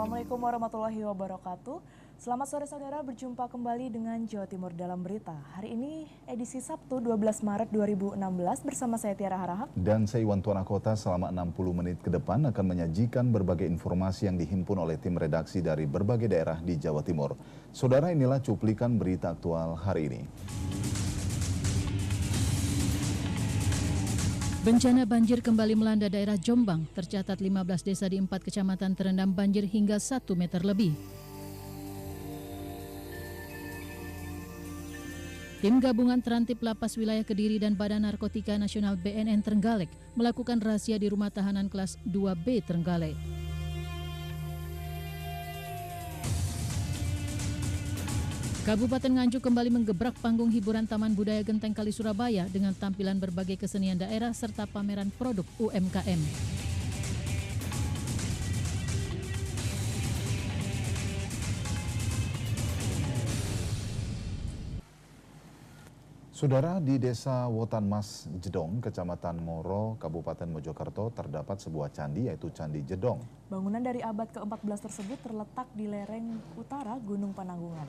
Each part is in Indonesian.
Assalamualaikum warahmatullahi wabarakatuh. Selamat sore saudara, berjumpa kembali dengan Jawa Timur dalam berita. Hari ini edisi Sabtu 12 Maret 2016 bersama saya Tiara Harahap. Dan saya Iwan Tuanakota selama 60 menit ke depan akan menyajikan berbagai informasi yang dihimpun oleh tim redaksi dari berbagai daerah di Jawa Timur. Saudara, inilah cuplikan berita aktual hari ini. Bencana banjir kembali melanda daerah Jombang. Tercatat 15 desa di 4 kecamatan terendam banjir hingga 1 meter lebih. Tim gabungan Trantip Lapas Wilayah Kediri dan Badan Narkotika Nasional BNN Trenggalek melakukan razia di rumah tahanan kelas 2B Trenggalek. Kabupaten Nganjuk kembali menggebrak panggung hiburan Taman Budaya Genteng Kali Surabaya dengan tampilan berbagai kesenian daerah serta pameran produk UMKM. Saudara, di Desa Wotanmas Jedong, Kecamatan Ngoro, Kabupaten Mojokerto terdapat sebuah candi yaitu Candi Jedong. Bangunan dari abad ke-14 tersebut terletak di lereng utara Gunung Pananggungan.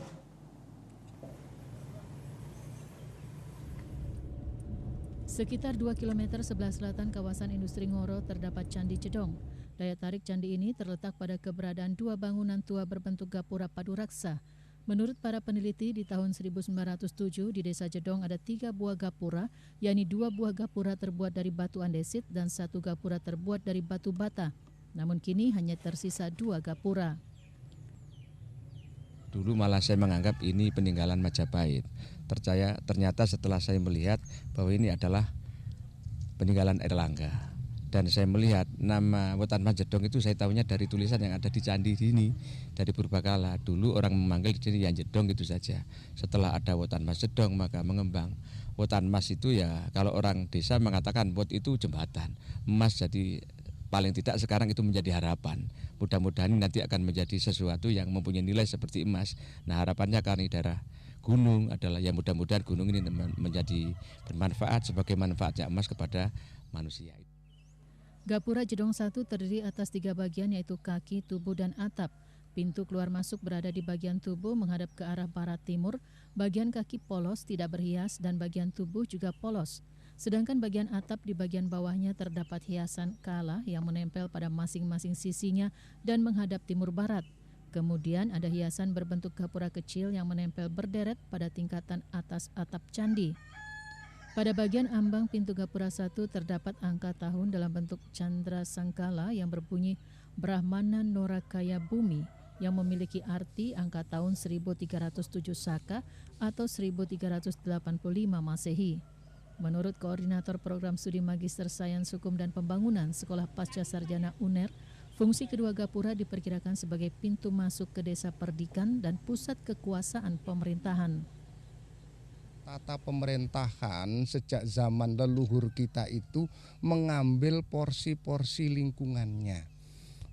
Sekitar 2 km sebelah selatan kawasan industri Ngoro terdapat Candi Jedong. Daya tarik candi ini terletak pada keberadaan dua bangunan tua berbentuk gapura paduraksa. Menurut para peneliti, di tahun 1907 di desa Jedong ada 3 buah gapura, yakni 2 buah gapura terbuat dari batu andesit dan 1 gapura terbuat dari batu bata. Namun kini hanya tersisa 2 gapura. Dulu malah saya menganggap ini peninggalan Majapahit. Ternyata setelah saya melihat bahwa ini adalah peninggalan Erlangga. Dan saya melihat nama Wotanmas Jedong itu saya tahunya dari tulisan yang ada di candi ini dari purbakala. Dulu orang memanggil di sini yang Jedong itu saja. Setelah ada Wotanmas Jedong maka mengembang. Wotanmas itu ya kalau orang desa mengatakan wot itu jembatan, emas jadi paling tidak sekarang itu menjadi harapan. Mudah-mudahan nanti akan menjadi sesuatu yang mempunyai nilai seperti emas. Nah harapannya karena daerah gunung adalah yang mudah-mudahan gunung ini menjadi bermanfaat sebagai manfaatnya emas kepada manusia. Gapura Jedong 1 terdiri atas 3 bagian yaitu kaki, tubuh, dan atap. Pintu keluar masuk berada di bagian tubuh menghadap ke arah barat timur, bagian kaki polos tidak berhias dan bagian tubuh juga polos. Sedangkan bagian atap di bagian bawahnya terdapat hiasan kala yang menempel pada masing-masing sisinya dan menghadap timur barat. Kemudian ada hiasan berbentuk gapura kecil yang menempel berderet pada tingkatan atas atap candi. Pada bagian ambang pintu gapura 1 terdapat angka tahun dalam bentuk candra sangkala yang berbunyi Brahmana Norakaya Bumi yang memiliki arti angka tahun 1307 Saka atau 1385 Masehi. Menurut Koordinator Program Studi Magister Sains Hukum dan Pembangunan Sekolah Pasca Sarjana UNER, fungsi kedua gapura diperkirakan sebagai pintu masuk ke desa perdikan dan pusat kekuasaan pemerintahan. Tata pemerintahan sejak zaman leluhur kita itu mengambil porsi-porsi lingkungannya,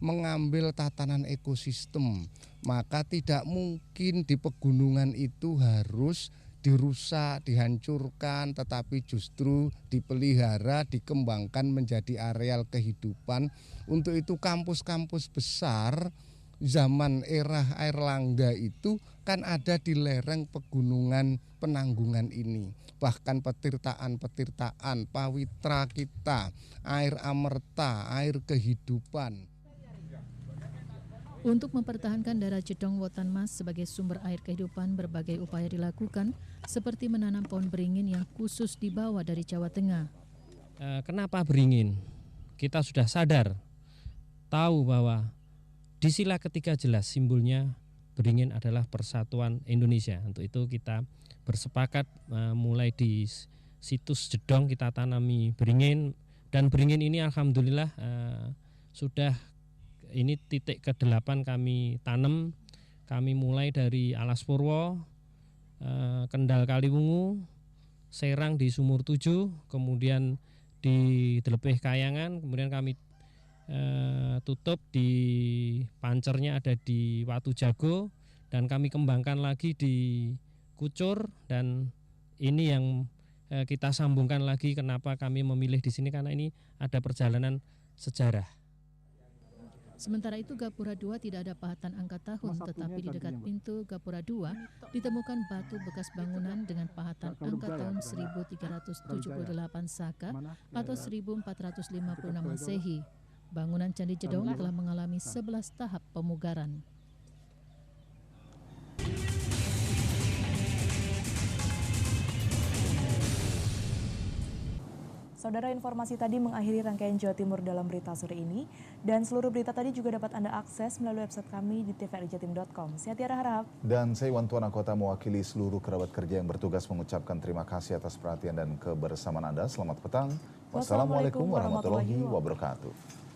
mengambil tatanan ekosistem. Maka tidak mungkin di pegunungan itu harus dirusak, dihancurkan, tetapi justru dipelihara, dikembangkan menjadi areal kehidupan. Untuk itu kampus-kampus besar zaman era Airlangga itu kan ada di lereng pegunungan Penanggungan ini. Bahkan petirtaan, pawitra kita, air amerta, air kehidupan. Untuk mempertahankan daerah Jedong Wotanmas sebagai sumber air kehidupan, berbagai upaya dilakukan seperti menanam pohon beringin yang khusus dibawa dari Jawa Tengah. Kenapa beringin? Kita sudah sadar, tahu bahwa di sila ketiga jelas simbolnya beringin adalah persatuan Indonesia. Untuk itu kita bersepakat mulai di situs Jedong kita tanami beringin, dan beringin ini alhamdulillah sudah ini titik ke-8 kami tanam. Kami mulai dari Alas Purwo, Kendal Kaliwungu, Serang di Sumur 7, kemudian di Delepeh Kayangan, kemudian kami tutup di pancernya ada di Watu Jago, dan kami kembangkan lagi di Kucur, dan ini yang kita sambungkan lagi. Kenapa kami memilih di sini, karena ini ada perjalanan sejarah. Sementara itu Gapura 2 tidak ada pahatan angka tahun, tetapi di dekat pintu Gapura 2 ditemukan batu bekas bangunan dengan pahatan angka tahun 1378 Saka atau 1456 Masehi. Bangunan Candi Jedong telah mengalami 11 tahap pemugaran. Saudara, informasi tadi mengakhiri rangkaian Jawa Timur dalam berita sore ini. Dan seluruh berita tadi juga dapat Anda akses melalui website kami di tvrijatim.com. Saya Tiara Harahap. Dan saya Iwan Tuan Kota mewakili seluruh kerabat kerja yang bertugas mengucapkan terima kasih atas perhatian dan kebersamaan Anda. Selamat petang. Wassalamualaikum warahmatullahi wabarakatuh.